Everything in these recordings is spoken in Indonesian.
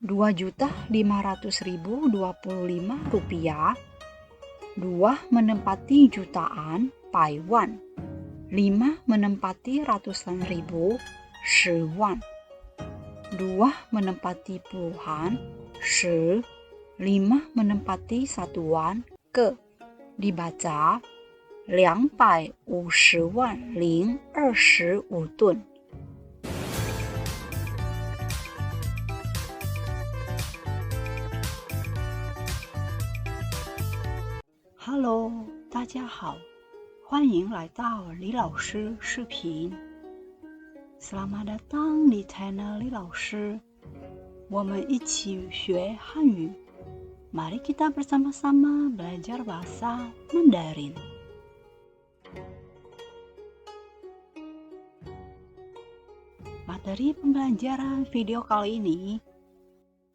2.500.025 2 menempati jutaan Paiwan, 5 menempati ratusan ribu Shiwan, 2 menempati puluhan Shi, 5 menempati satuan Ke. Dibaca 250.025 吨。Hello， 大家好，欢迎来到李老师视频。Selamat datang di channel 李老师，我们一起学汉语。Mari kita bersama-sama belajar bahasa Mandarin. Materi pembelajaran video kali ini,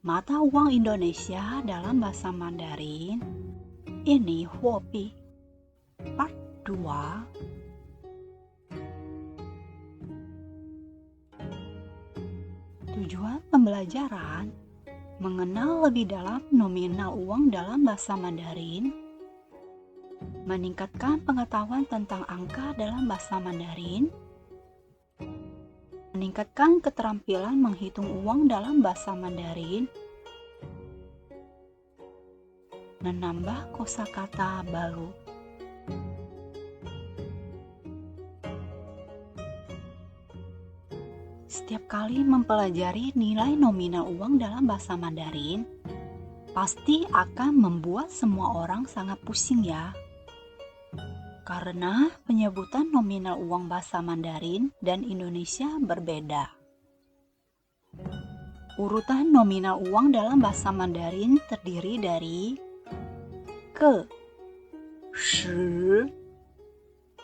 mata uang Indonesia dalam bahasa Mandarin. Ini Huobi Part 2. Tujuan pembelajaran mengenal lebih dalam nominal uang dalam bahasa Mandarin, meningkatkan pengetahuan tentang angka dalam bahasa Mandarin, meningkatkan keterampilan menghitung uang dalam bahasa Mandarin, menambah kosakata baru. Setiap kali mempelajari nilai nominal uang dalam bahasa Mandarin, pasti akan membuat semua orang sangat pusing ya. Karena penyebutan nominal uang bahasa Mandarin dan Indonesia berbeda. Urutan nominal uang dalam bahasa Mandarin terdiri dari Ke, Shi,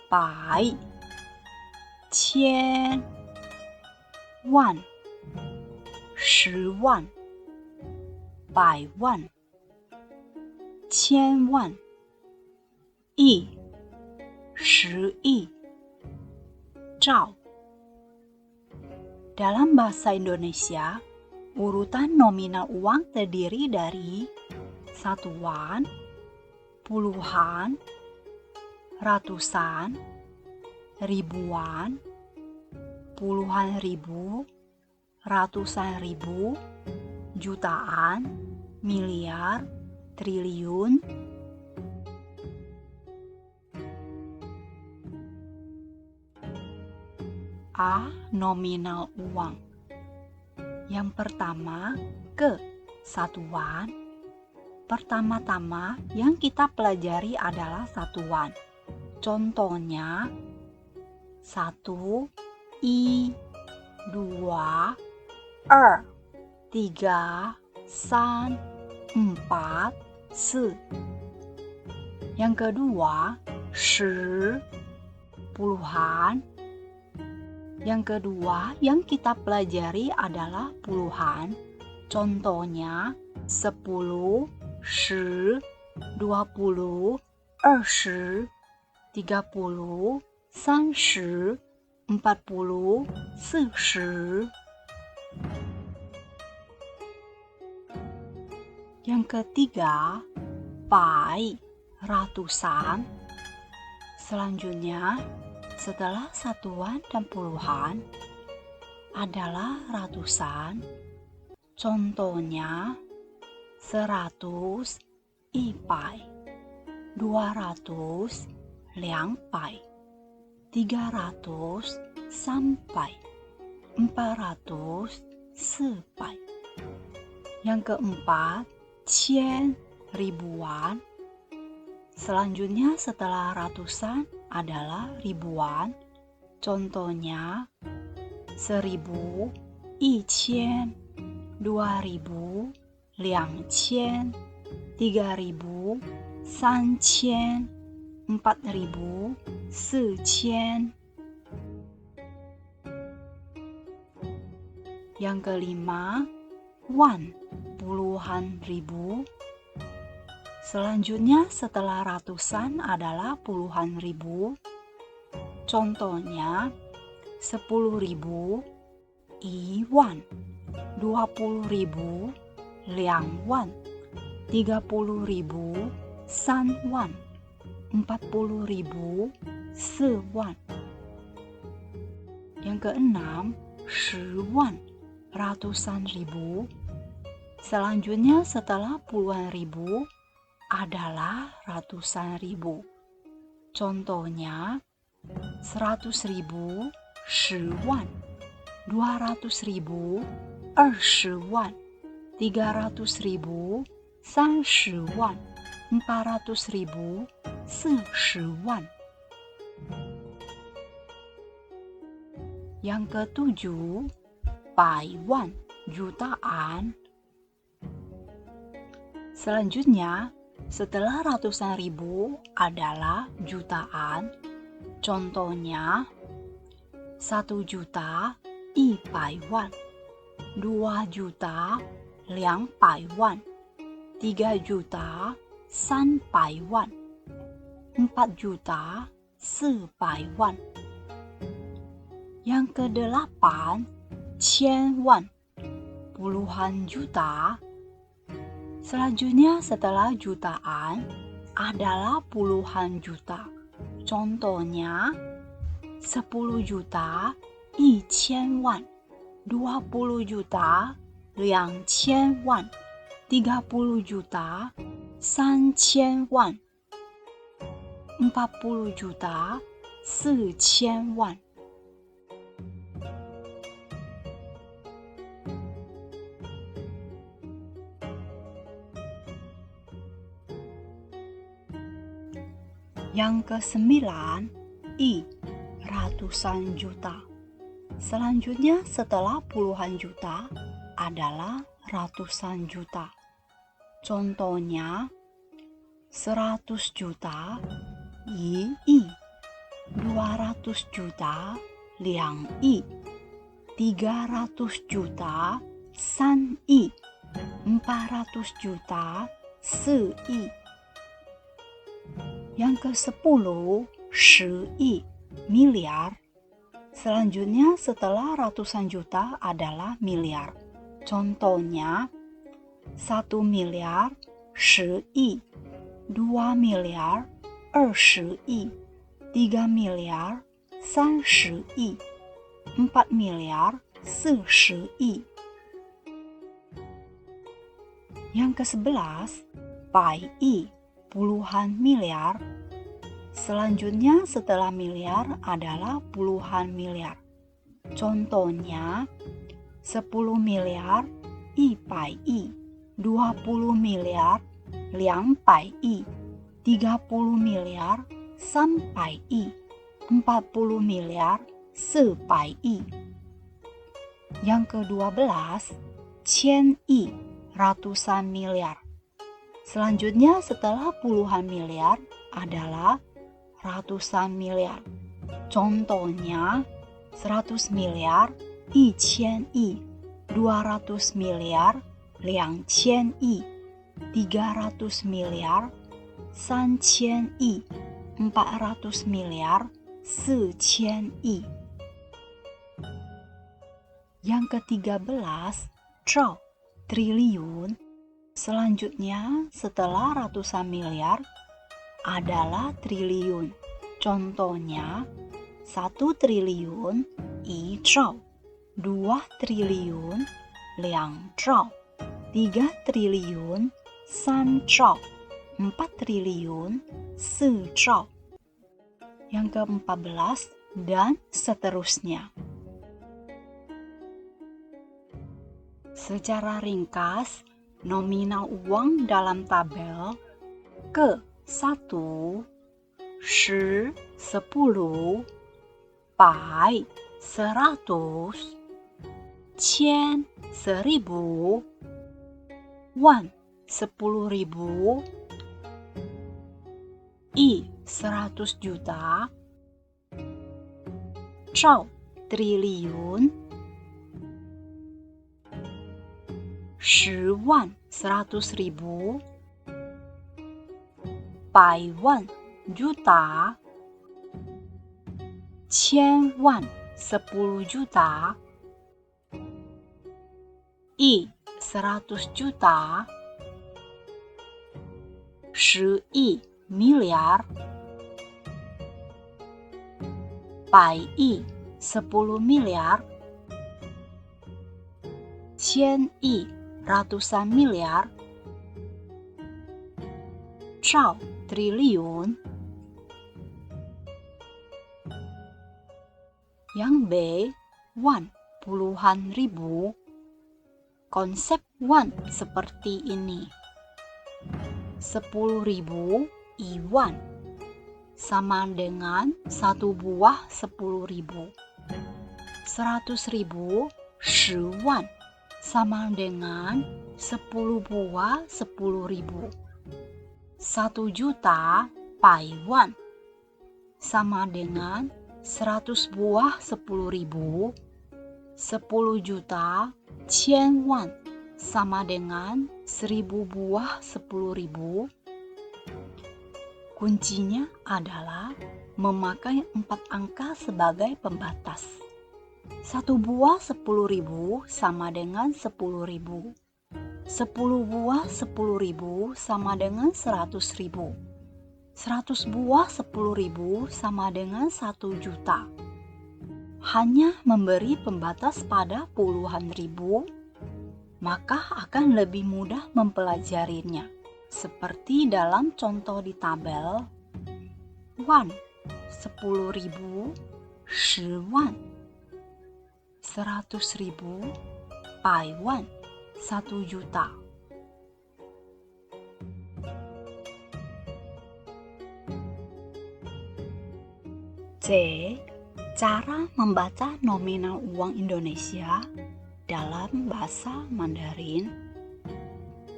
Bai, Qian, Wan, Shiwan, Baiwan, Qianwan, Yi, Shiyi, Zhao. Dalam bahasa Indonesia, urutan nominal uang terdiri dari satuan, puluhan, ratusan, ribuan, puluhan ribu, ratusan ribu, jutaan, miliar, triliun. A. Nominal uang. Yang pertama, Ke, satuan. Pertama-tama yang kita pelajari adalah satuan. Contohnya 1, I, 2, 2, 3, 3, 4, 4. Yang kedua, Shi, puluhan. Yang kedua yang kita pelajari adalah puluhan. Contohnya 10, 10, 20, 20, 30, 30, 40, 40. Yang ketiga, Bai, ratusan. Selanjutnya, setelah satuan dan puluhan adalah ratusan. Contohnya 100 100, 200 200, 300 sampai 400 sampai. Yang keempat, Qian, ribuan. Selanjutnya setelah ratusan adalah ribuan. Contohnya 1000, 1000, 2000, 2000, 3000, 3000, 4000, 4000. Yang kelima, Wan, puluhan ribu. Selanjutnya setelah ratusan adalah puluhan ribu. Contohnya 10.000, Iwan, 20.000, 2 wan, 30.000 3 wan, 40.000 4 wan. Yang keenam, 10 wan, ratusan ribu. Selanjutnya setelah puluhan ribu adalah ratusan ribu. Contohnya, 100.000 10 wan, 200.000 20 wan, 300.000 30 wan, 400.000 40 wan. Yang ketujuh, bai wan, jutaan. Selanjutnya, setelah ratusan ribu adalah jutaan. Contohnya, 1 juta 100 wan, 2 juta 200 wan, 3 juta 300 wan, 4 juta 400 wan. Yang kedelapan, 1000 wan, puluhan juta. Selanjutnya setelah jutaan adalah puluhan juta. Contohnya, 10 juta 1000 wan, 20 juta 2000 wan, 30 juta 3000 wan, 40 juta 4000 wan. Yang kesembilan, ratusan juta. Selanjutnya setelah puluhan juta adalah ratusan juta. Contohnya, 100 juta 1亿, 200 juta 2亿, 300 juta 3亿, 400 juta 4亿. Yang ke-10, 10 miliar. Selanjutnya setelah ratusan juta adalah miliar. Contohnya, 1 miliar 10 亿, 2 miliar 20 亿, 3 miliar 30 亿, 4 miliar 40 亿. Yang ke-11, 百亿, puluhan miliar. Selanjutnya setelah miliar adalah puluhan miliar. Contohnya, 10 miliar 100 亿, 20 miliar 200 亿, 30 miliar 300 亿, 40 miliar 400 亿. Yang ke-12, 1000 亿, ratusan miliar. Selanjutnya setelah puluhan miliar adalah ratusan miliar. Contohnya, 100 miliar 1000 亿, 200 miliar 2000 亿, 300 miliar 3000 亿, 400 miliar 4000 亿. Yang ke-13, triliun, triliun. Selanjutnya, setelah ratusan miliar adalah triliun. Contohnya, 1 triliun 1 兆, 2 triliun 2 兆, 3 triliun 3 兆, 4 triliun 4 兆. Yang ke-14 dan seterusnya. Secara ringkas, nominal uang dalam tabel ke-1, 10, 10, 百, 100, 千, 1000, 万, 10.000, 亿, 100 juta, 兆, triliun, 10 wan, 100.000, 100 wan, juta, 1000 wan, 10 juta, 亿, 100 juta, 10 亿 miliar, 100亿 10 miliar, 1000 亿 ratusan miliar, 1 triliun. Yang B, wan, puluhan ribu. Konsep wan seperti ini. 10.000 iwan sama dengan 1 buah 10.000. 100.000 10 sama dengan 10 buah 10.000. 1 juta wan sama dengan 100 buah 10.000. 10 juta 1000 wan sama dengan 1000 buah 10.000. Kuncinya adalah memakai 4 angka sebagai pembatas. 1 buah 10.000 sama dengan 10.000. 10 buah 10.000 sama dengan 100.000. 100 buah 10.000 sama dengan 1 juta. Hanya memberi pembatas pada puluhan ribu, maka akan lebih mudah mempelajarinya. Seperti dalam contoh di tabel, wan 10.000, 10 wan, 100.000, 100 wan, 1 juta. C. Cara membaca nominal uang Indonesia dalam bahasa Mandarin.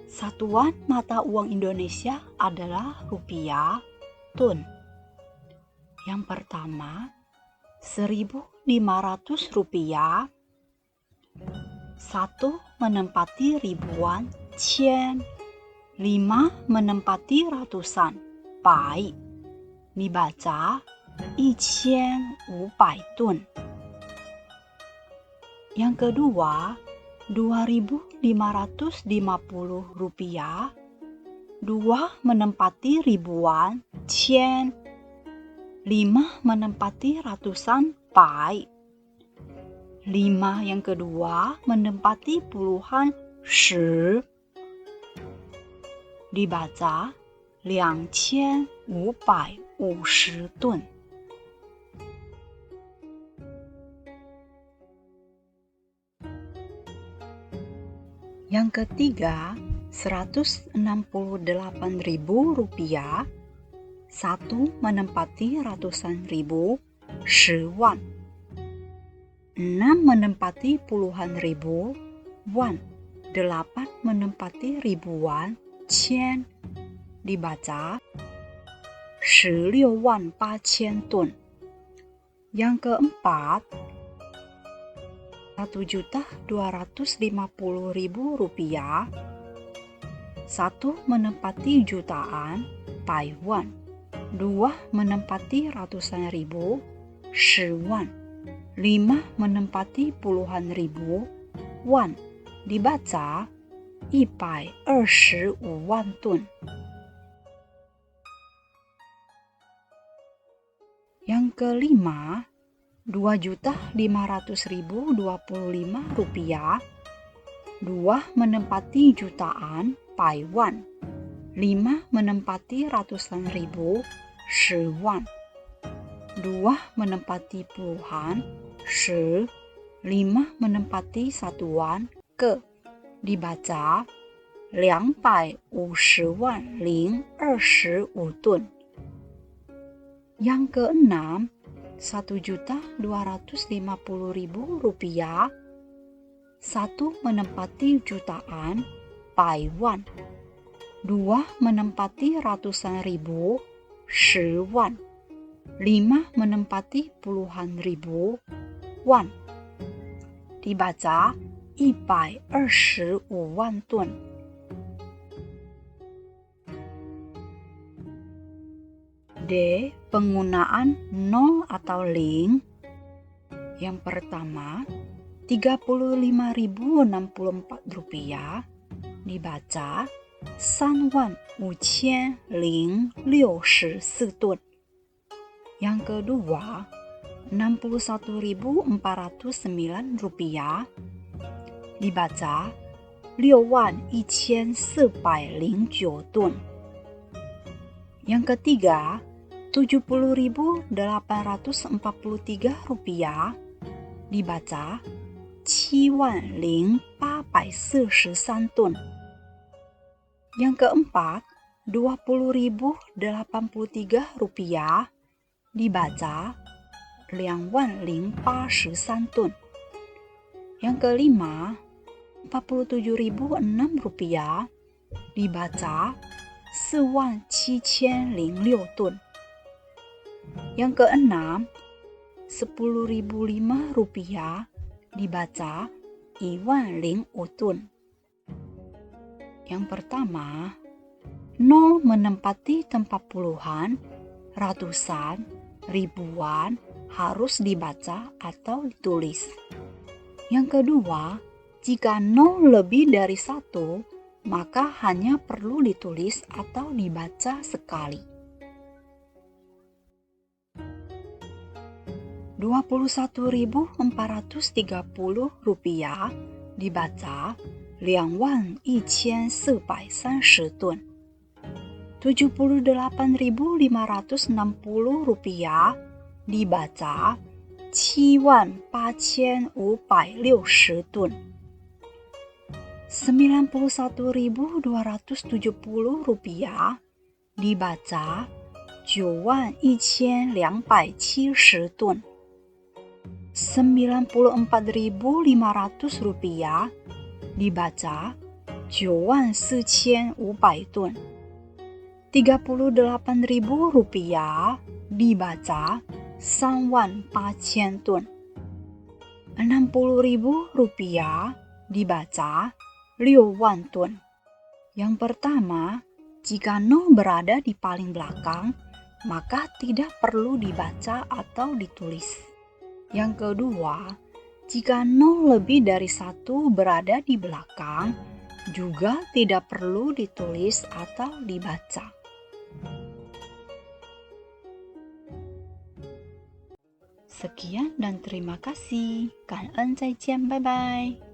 Satuan mata uang Indonesia adalah rupiah, tun. Yang pertama, 1.500 rupiah. 1 menempati ribuan, qian. 5 menempati ratusan, bai. Dibaca 1.500 tun. Yang kedua, 2.550 rupiah. 2 menempati ribuan, qian. 5 menempati ratusan, bai. 5 yang kedua menempati puluhan, shi. Dibaca 2.550 tun. Yang ketiga, 168.000 rupiah. 1 menempati ratusan ribu, shi wan. 6 menempati puluhan ribu, wan. 8 menempati ribuan, qian. Dibaca 16.800 tun. Yang keempat, 1.250.000 rupiah. 1 menempati jutaan, Taiwan. 2 menempati ratusan ribu, shi wan. 5 menempati puluhan ribu, wan. Dibaca 125 wan tun. Yang kelima, 2.500.025 rupiah. 2 menempati jutaan, Taiwan. 5 menempati ratusan ribu, shi wan. 2 menempati puluhan, shi. 5 menempati satuan, ke. Dibaca 250 wan 025 tun. Yang keenam, 1.250.000 rupiah. 1 menempati jutaan, Taiwan. 2 menempati ratusan ribu, shi wan. 5 menempati puluhan ribu, wan. Dibaca 125 wan tun. D. Penggunaan nol atau ling. Yang pertama, Rp35.064 dibaca 35.064 吨. Yang kedua, Rp61.409 dibaca 61.409 吨. Yang ketiga, Rp70.843 dibaca 7.843 吨. Yang keempat, Rp20.083 dibaca 2.083 吨. Yang kelima, Rp47.006 dibaca 4.706 吨. Yang keenam, Rp10.005 dibaca 1.005 吨. Yang pertama, 0 menempati tempat puluhan, ratusan, ribuan harus dibaca atau ditulis. Yang kedua, jika 0 lebih dari 1, maka hanya perlu ditulis atau dibaca sekali. Rp21.430 dibaca 2.130 吨. Rp78.560 dibaca 7.860 吨. Rp91.270 dibaca 9.1270 吨. Rp94.500 dibaca 9.400 吨. Rp38.000 dibaca 3.800 吨. Rp60.000 dibaca 6.000 吨. Yang pertama, jika 0 berada di paling belakang, maka tidak perlu dibaca atau ditulis. Yang kedua, jika 0 lebih dari 1 berada di belakang, juga tidak perlu ditulis atau dibaca. Sekian dan terima kasih. 感恩再见，拜拜。